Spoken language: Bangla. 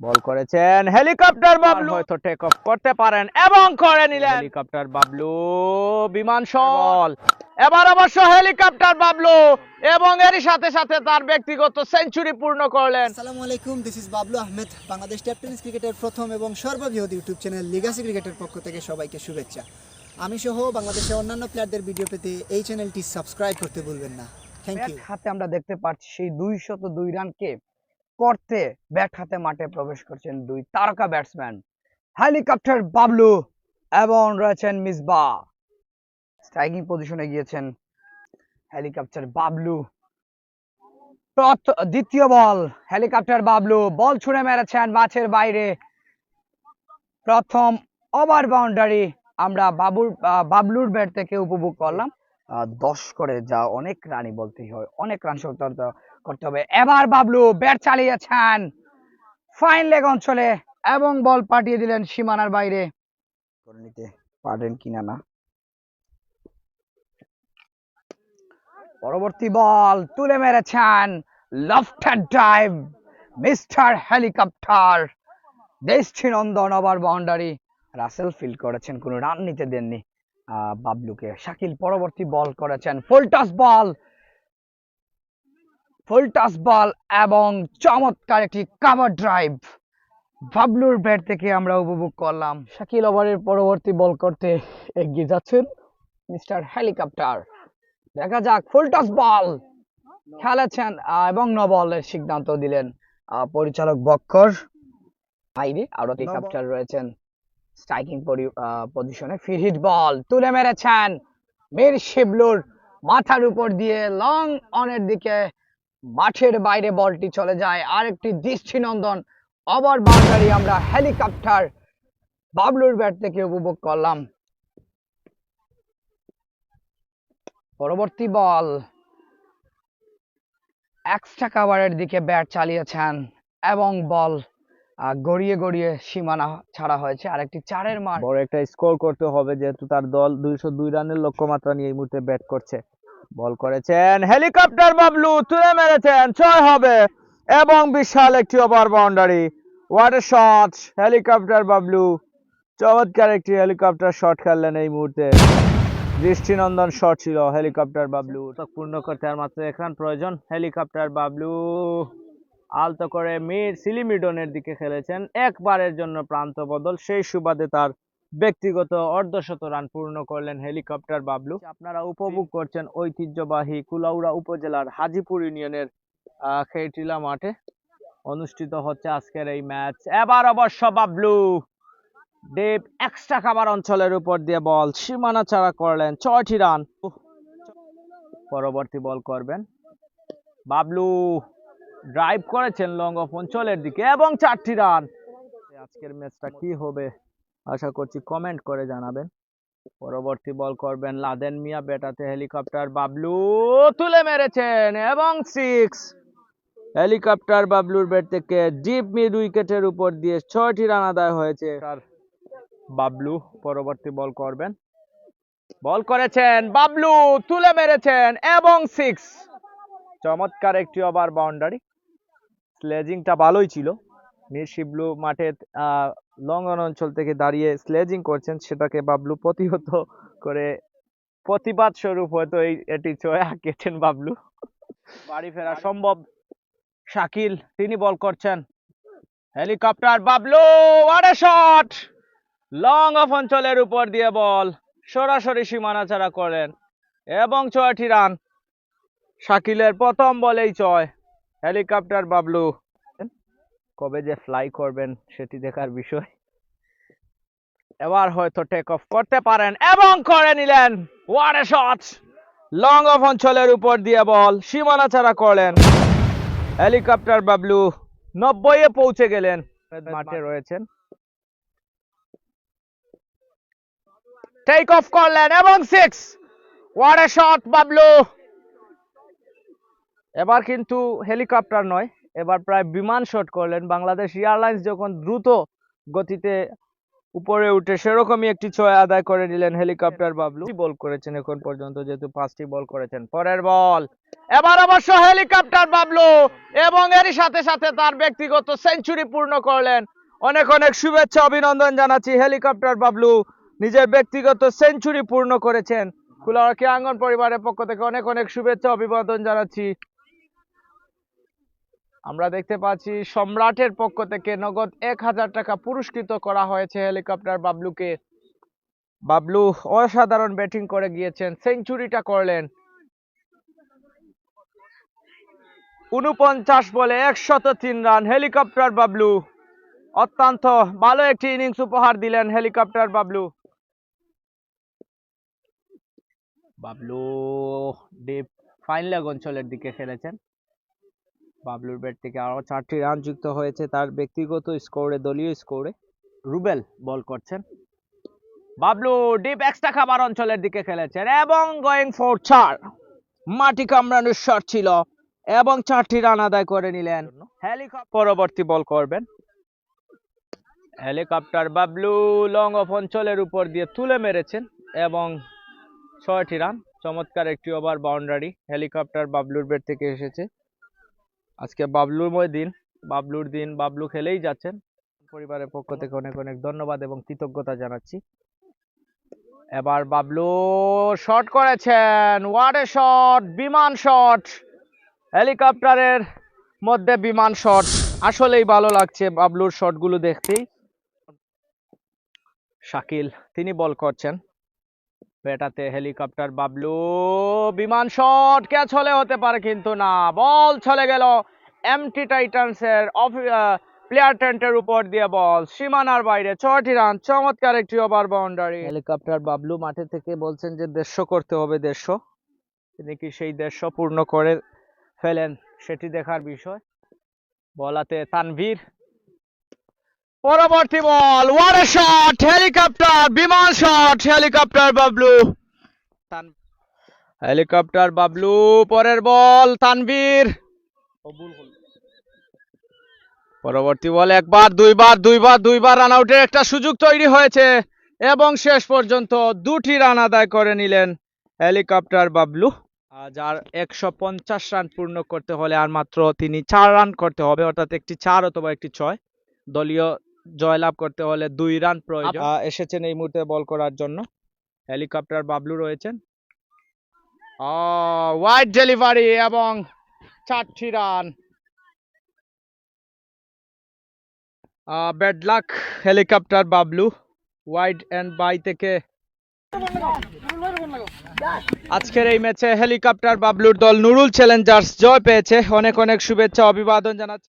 বল করেছেন হেলিকপ্টার বাবলু, হয়তো টেক অফ করতে পারেন এবং করে নিলেন হেলিকপ্টার বাবলু। বিমান বল এবার অবশ্য হেলিকপ্টার বাবলু এবং এরই সাথে সাথে তার ব্যক্তিগত সেঞ্চুরি পূর্ণ করলেন। আসসালামু আলাইকুম, this is Bablu Ahmed. Bangladesh tennis ক্রিকেটের প্রথম এবং সর্ববৃহৎ ইউটিউব চ্যানেল লিগাসি ক্রিকেটের পক্ষ থেকে সবাইকে শুভেচ্ছা। আমি সহ বাংলাদেশের অন্যান্য প্লেয়ারদের ভিডিও পেতে এই চ্যানেলটি সাবস্ক্রাইব করতে ভুলবেন না। Thank you. হাতে আমরা দেখতে পাচ্ছি সেই 202 রানকে করতে ব্যাট হাতে মাঠে প্রবেশ করছেন দুই তারকা ব্যাটসম্যান হেলিকপ্টার বাবলু এবং রয়েছেন মিসবাহ। স্ট্রাইকিং পজিশনে গিয়েছেন হেলিকপ্টার বাবলু। দ্বিতীয় বল হেলিকপ্টার বাবলু বল ছুঁড়ে মেরেছেন মাঠের বাইরে। প্রথম ওভার বাউন্ডারি আমরা বাবলুর ব্যাট থেকে উপভোগ করলাম। 10 করে যা অনেক রানই বলতেই হয়, অনেক রান করতে হবে। এবার বাবলু ব্যাট চালিয়েছেন ফাইন লেগ অঞ্চলে এবং বল পাঠিয়ে দিলেন সীমানার বাইরে। করে নিতে পারেন কিনা না। পরবর্তী বল তুলে মেরেছেন লেফট ড্রাইভ মিস্টার হেলিকপ্টার। দৃষ্টিনন্দন ওভার বাউন্ডারি। রাসেল ফিল্ড করেছেন, কোনো রান নিতে দেননি বাবলুকে। শাকিল পরবর্তী বল করেছেন ফুল টাচ বল এবং চমৎকার একটি কভার ড্রাইভ বাবলুর ব্যাট থেকে আমরা উপভোগ করলাম। শাকিল ওভারের পরবর্তী বল করতে এগিয়ে যাচ্ছেন মিস্টার হেলিকপ্টার। দেখা যাক, ফুল টাচ বল খেলেছেন এবং নো বলের সিদ্ধান্ত দিলেন পরিচালক বক্কর। বাইরে আরো হেলিকপ্টার রয়েছেন স্ট্রাইকিং পজিশনে। ফ্রি হিট বল তুলে মেরেছেন মীর শিবলুর মাথার উপর দিয়ে লং অনের দিকে, মাঠের বাইরে বলটি চলে যায়। আরেকটি দৃষ্টিনন্দন ওভার বাউন্ডারি আমরা হেলিকপ্টার বাবলুর ব্যাট থেকে উপভোগ করলাম। পরবর্তী বল এক্সট্রা কাভারের দিকে ব্যাট চালিয়েছেন এবং বল গড়িয়ে গড়িয়ে সীমানা ছাড়া হয়েছে। আরেকটি 4-এর মার। বড় একটা স্কোর করতে হবে যেহেতু তার দল 202 রানের লক্ষ্যমাত্রা নিয়ে এই মুহূর্তে ব্যাট করছে। বল করেছেন হেলিকপ্টার বাবলু, তুলে মেরেছেন 6 হবে এবং বিশাল একটি over boundary. What a shot! Helicopter Bablu চমৎকার একটি হেলিকপ্টার শট খেললেন এই মুহূর্তে। দৃষ্টিনন্দন শট ছিল হেলিকপ্টার বাবলু। পূর্ণ করতে আর মাত্র 1 রান প্রয়োজন। হেলিকপ্টার বাবলু আলতো করে সিলিমিডনের দিকে খেলেছেন, একবারের জন্য প্রান্ত বদল, সেই সুবাদে তার ব্যক্তিগত অর্ধশত রান পূর্ণ করলেন হেলিকপ্টার বাবলু। আপনারা উপভোগ করছেন ঐতিহ্যবাহী কুলাউড়া উপজেলার হাজিপুর ইউনিয়নের খেটিলা মাঠে অনুষ্ঠিত হচ্ছে আজকের এই ম্যাচ। এবার অবশ্য বাবলু ডিপ এক্সট্রা কাভার অঞ্চলের উপর দিয়ে বল সীমানা ছাড়া করলেন, 6টি রান। পরবর্তী বল করবেন বাবলু, ড্রাইভ করেছেন লং অফ অঞ্চলের দিকে এবং 4টি রান। আজকের ম্যাচটা কি হবে আশা করছি কমেন্ট করে জানাবেন। পরবর্তী বল করবেন লাদেন মিয়া, ব্যাটাতে হেলিকপ্টার বাবলু তুলে মেরেছেন এবং 6। হেলিকপ্টার বাবলুর ব্যাট থেকে ডিপ মিড উইকেটের উপর দিয়ে 6টি রান আদায় হয়েছে। বাবলু পরবর্তী বল করবেন, বল করেছেন বাবলু তুলে মেরেছেন এবং 6। চমৎকার একটি ওভার বাউন্ডারি। স্লেজিংটা ভালোই ছিল। মীর শিবলু মাঠে লং অন অঞ্চল থেকে দাঁড়িয়ে স্লেজিং করছেন, সেটাকে বাবলু প্রতিহত করে প্রতিবাদ স্বরূপ হয়তো এটি 6 আঁকিয়েছেন বাবলু। বাড়ি ফেরা সম্ভব। শাকিল তিনি বল করছেন helicopter Bablu, what a shot! Long of অঞ্চলের উপর দিয়ে বল সরাসরি সীমানা ছাড়া করেন এবং 6টি রান। শাকিলের প্রথম বলেই 6। হেলিকপ্টার বাবলু কবে যে ফ্লাই করবেন সেটি দেখার বিষয়। এবার হয়তো টেক অফ করতে পারেন এবং করে নিলেন। What a shot! Long of অঞ্চলের উপর দিয়ে বল সীমানা ছাড়া করলেন। হেলিকপ্টার বাবলু 90-এ পৌঁছে গেলেন। মাঠে রয়েছেন, টেক অফ করলেন এবং 6। What a shot Bablu! এবার কিন্তু হেলিকপ্টার নয়, এবার প্রায় বিমান শট করলেন। বাংলাদেশ এয়ারলাইন্স যখন দ্রুত গতিতে উপরে উঠে সেরকমই একটি 6 আদায় করে নিলেন হেলিকপ্টার বাবলু। বল করেছেন এখন পর্যন্ত, যেহেতু 5টি বল করেছেন। পরের বল, এবার অবশ্য হেলিকপ্টার বাবলু, এবং এরই সাথে সাথে তার ব্যক্তিগত সেঞ্চুরি পূর্ণ করলেন। অনেক অনেক শুভেচ্ছা অভিনন্দন জানাচ্ছি। হেলিকপ্টার বাবলু নিজের ব্যক্তিগত সেঞ্চুরি পূর্ণ করেছেন। কুলার ক্রীড়াঙ্গন পরিবারের পক্ষ থেকে অনেক অনেক শুভেচ্ছা অভিনন্দন জানাচ্ছি। আমরা দেখতে পাচ্ছি সম্রাটের পক্ষ থেকে নগদ 1000 টাকা পুরস্কৃত করা হয়েছে হেলিকপ্টার বাবলুকে। বাবলু অসাধারণ ব্যাটিং করে গিয়েছেন, সেঞ্চুরিটা করলেন। 49 বলে 103 রান হেলিকপ্টার বাবলু। অত্যন্ত ভালো একটি ইনিংস উপহার দিলেন helicopter Bablu. Bablu deep fine leg অঞ্চলের দিকে খেলেছেন। বাবলুর ব্যাট থেকে আরো 4টি রান যুক্ত হয়েছে তার ব্যক্তিগত স্কোরে, দলীয় স্কোরে। রুবেল বল করছেন। বাবলু ডিপ এক্সট্রা খাবার অঞ্চলের দিকে খেলেছেন এবং গোয়িং ফর 4, মাটি কামড়ানোর শট ছিল এবং 4টি রান আদায় করে নিলেন। হেলিকপ্টার পরবর্তী বল করবেন। হেলিকপ্টার বাবলু লং অফ অঞ্চলের উপর দিয়ে তুলে মেরেছেন এবং 6টি রান। চমৎকার একটি ওভার বাউন্ডারি হেলিকপ্টার বাবলুর ব্যাট থেকে এসেছে। আজকে বাবলুময় দিন, বাবলুর দিন, বাবলু খেলেই যাচ্ছেন। পরিবারের পক্ষ থেকে অনেক অনেক ধন্যবাদ এবং কৃতজ্ঞতা জানাচ্ছি। এবার বাবলু শট করেছেন, হোয়াট এ শট, বিমান শট। হেলিকপ্টারের মধ্যে বিমান শট, আসলেই ভালো লাগছে বাবলুর শটগুলো দেখতেই। শাকিল তিনি বল করছেন। ব্যাটাতে হেলিকপ্টার বাবলু, বিমান শট, ক্যাচ হলে হতে পারে কিন্তু না, বল চলে গেল এমটি টাইটান্সের প্লেয়ার টেন্টের উপর দিয়ে বল সীমানার বাইরে। 6টি রান, চমৎকার একটি ওভার বাউন্ডারি। হেলিকপ্টার বাবলু মাঠে থেকে বলছেন যে 150 করতে হবে, 150। তিনি কি সেই 150 পূর্ণ করে ফেলেন সেটি দেখার বিষয়। বলাতে তানভীর, পরবর্তী বল, হোয়াট এ শট, হেলিকপ্টার, বিমান shot helicopter Bablu. Helicopter Bablu, পরের বল তানভীর, পরবর্তী বল একবার, দুইবার রান আউটের একটা সুযোগ তৈরি হয়েছে এবং শেষ পর্যন্ত 2টি রান আদায় করে নিলেন হেলিকপ্টার বাবলু। যার 150 রান পূর্ণ করতে হলে আর মাত্র তিনি 4 রান করতে হবে, অর্থাৎ একটি 4 অথবা একটি 6। দলীয় জয়লাভ করতে হলে 2 রান প্রয়োজন। এসেছেন এই মুহূর্তে বল করার জন্য হেলিকপ্টার বাবলু রয়েছেন। ওয়াইড ডেলিভারি এবং 4টি রান। Bad luck helicopter Bablu, wide and bye থেকে। আজকের এই ম্যাচে হেলিকপ্টার বাবলুর দল নুরুল চ্যালেঞ্জার্স জয় পেয়েছে। অনেক অনেক শুভেচ্ছা অভিবাদন জানাচ্ছি।